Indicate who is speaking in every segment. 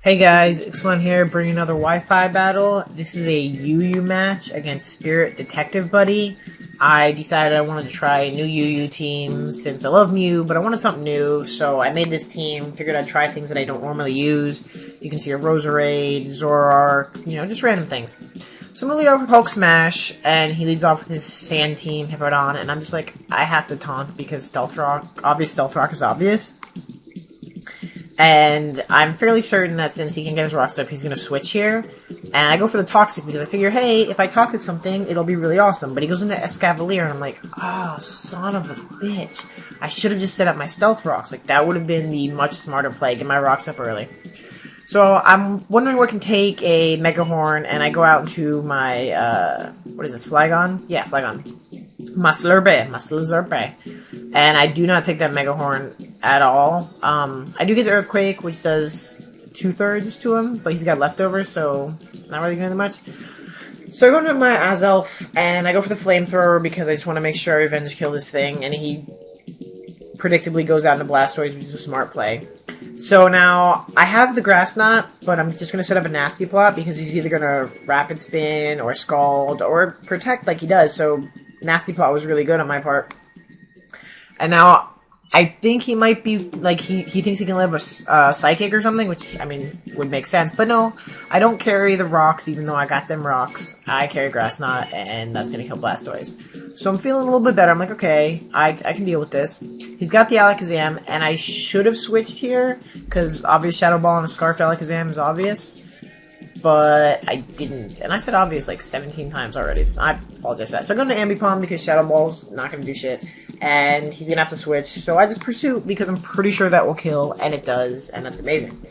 Speaker 1: Hey guys, TheIxelan here, bringing another Wi-Fi battle. This is a UU match against SpiritDetectiveBuddy. I decided I wanted to try a new UU team since I love Mew, but I wanted something new, so I made this team. Figured I'd try things that I don't normally use. You can see a Roserade, Zoroark, just random things. So I'm gonna lead off with Hulk Smash, and he leads off with his Sand Team, Hippowdon, and I'm just like, I have to taunt because Stealth Rock is obvious. And I'm fairly certain that since he can get his rocks up, he's going to switch here. And I go for the Toxic because I figure, hey, if I Toxic something, it'll be really awesome. But he goes into Escavalier, and I'm like, oh, son of a bitch. I should have just set up my Stealth Rocks. Like, that would have been the much smarter play. Get my rocks up early. So I'm wondering what can take a Mega Horn, and I go out into my, what is this, Flygon? Yeah, Flygon. Muscle-Zerbe. And I do not take that Mega Horn at all. I do get the Earthquake, which does 2/3 to him, but he's got leftovers, so it's not really going to do much. So I go into my Azelf, and I go for the Flamethrower because I just want to make sure I revenge kill this thing, and he predictably goes out into Blastoise, which is a smart play. So now, I have the Grass Knot, but I'm just going to set up a Nasty Plot because he's either going to Rapid Spin, or Scald, or Protect like he does, so Nasty Plot was really good on my part. And now, I think he might be, like, he thinks he can live a Psychic or something, which, I mean, would make sense. But no, I don't carry the rocks, even though I got them rocks. I carry Grass Knot, and that's going to kill Blastoise. So I'm feeling a little bit better. I'm like, okay, I can deal with this. He's got the Alakazam, and I should have switched here, because obvious Shadow Ball and a Scarf Alakazam is obvious. But I didn't. And I said obvious like 17 times already. I apologize for that. So I'm going to Ambipom because Shadow Ball's not going to do shit. And he's going to have to switch. So I just Pursuit because I'm pretty sure that will kill. And it does. And that's amazing.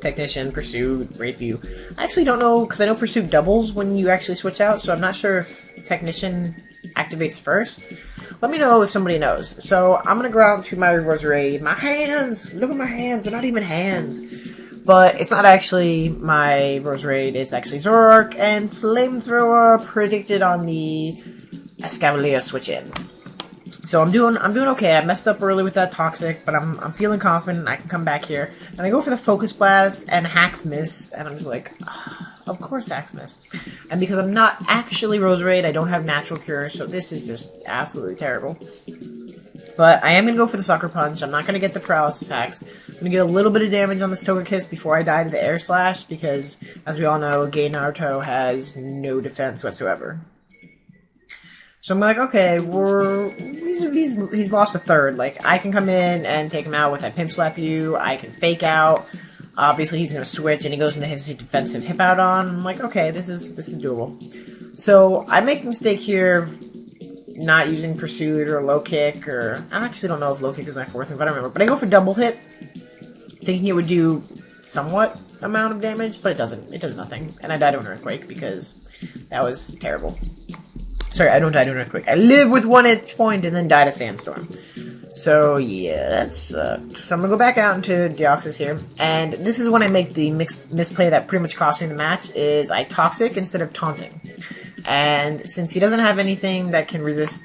Speaker 1: Technician, Pursuit, Rape You. I actually don't know because I know Pursuit doubles when you actually switch out. So I'm not sure if Technician activates first. Let me know if somebody knows. So I'm going to go out to my Roserade. My hands! Look at my hands. They're not even hands. But it's not actually my Roserade, it's actually Zoroark, and Flamethrower predicted on the Escavalier switch in. So I'm doing okay. I messed up early with that Toxic, but I'm feeling confident I can come back here. And I go for the Focus Blast and Hacks Miss, and I'm just like, oh, of course Hacks Miss. And because I'm not actually Roserade, I don't have Natural Cure, so this is just absolutely terrible. But I am going to go for the Sucker Punch. I'm not going to get the Paralysis Hacks. I'm going to get a little bit of damage on this Togekiss before I die to the Air Slash, because, as we all know, Gay Naruto has no defense whatsoever. So I'm like, okay, he's lost a third. Like, I can come in and take him out with that Pimp Slap You. I can Fake Out. Obviously, he's going to switch, and he goes into his defensive Hippowdon. I'm like, okay, this is doable. So I make the mistake here not using Pursuit or Low Kick, or I actually don't know if Low Kick is my fourth move, I don't remember. But I go for Double Hit, thinking it would do somewhat amount of damage, but it doesn't. It does nothing. And I died to an Earthquake because that was terrible. Sorry, I don't die to an Earthquake. I live with 1 hit point and then die to Sandstorm. So yeah, that's so I'm gonna go back out into Deoxys here, and this is when I make the misplay that pretty much cost me the match. Is I Toxic instead of Taunting. And since he doesn't have anything that can resist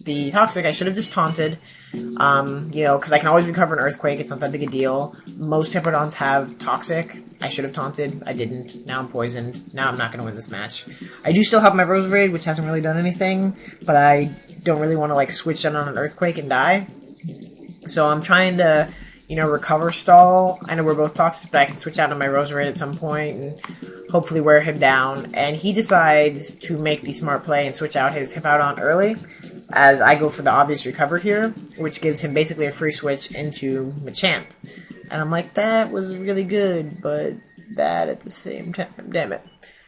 Speaker 1: the Toxic, I should have just Taunted. Because I can always recover an Earthquake. It's not that big a deal. Most Hippowdons have Toxic. I should have Taunted. I didn't. Now I'm poisoned. Now I'm not going to win this match. I do still have my Roserade, which hasn't really done anything. But I don't really want to, like, switch in on an Earthquake and die. So I'm trying to, recover stall. I know we're both Toxic, but I can switch out on my Roserade at some point and hopefully wear him down. And he decides to make the smart play and switch out his Hippowdon early, as I go for the obvious recover here, which gives him basically a free switch into Machamp. And I'm like, that was really good, but bad at the same time. Damn it.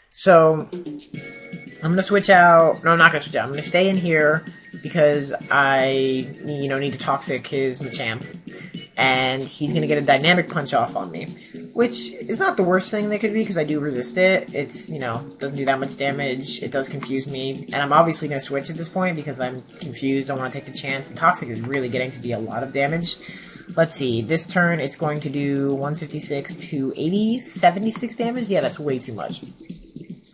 Speaker 1: So I'm going to switch out. No, I'm not going to switch out. I'm going to stay in here because I, need to Toxic his Machamp. And he's going to get a Dynamic Punch off on me, which is not the worst thing that could be because I do resist it. It's, doesn't do that much damage. It does confuse me. And I'm obviously going to switch at this point because I'm confused. Don't want to take the chance. And Toxic is really getting to be a lot of damage. Let's see. This turn, it's going to do 156 to 80, 76 damage. Yeah, that's way too much.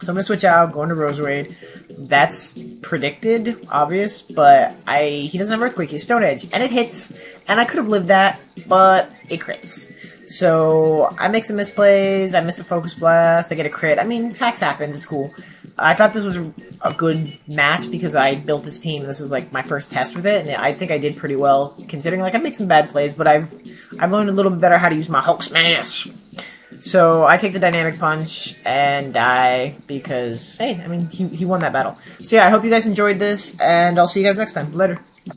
Speaker 1: So I'm going to switch out, go into Roserade. That's predicted, obvious, but he doesn't have Earthquake, he's Stone Edge, and it hits, and I could have lived that, but it crits. So I make some misplays, I miss a focus blast, I get a crit. I mean, hacks happens, it's cool. I thought this was a good match because I built this team. This was like my first test with it, and I think I did pretty well considering. Like I make some bad plays, but I've learned a little bit better how to use my Hulk smash. So I take the dynamic punch and die because hey, I mean he won that battle. So yeah, I hope you guys enjoyed this, and I'll see you guys next time. Later.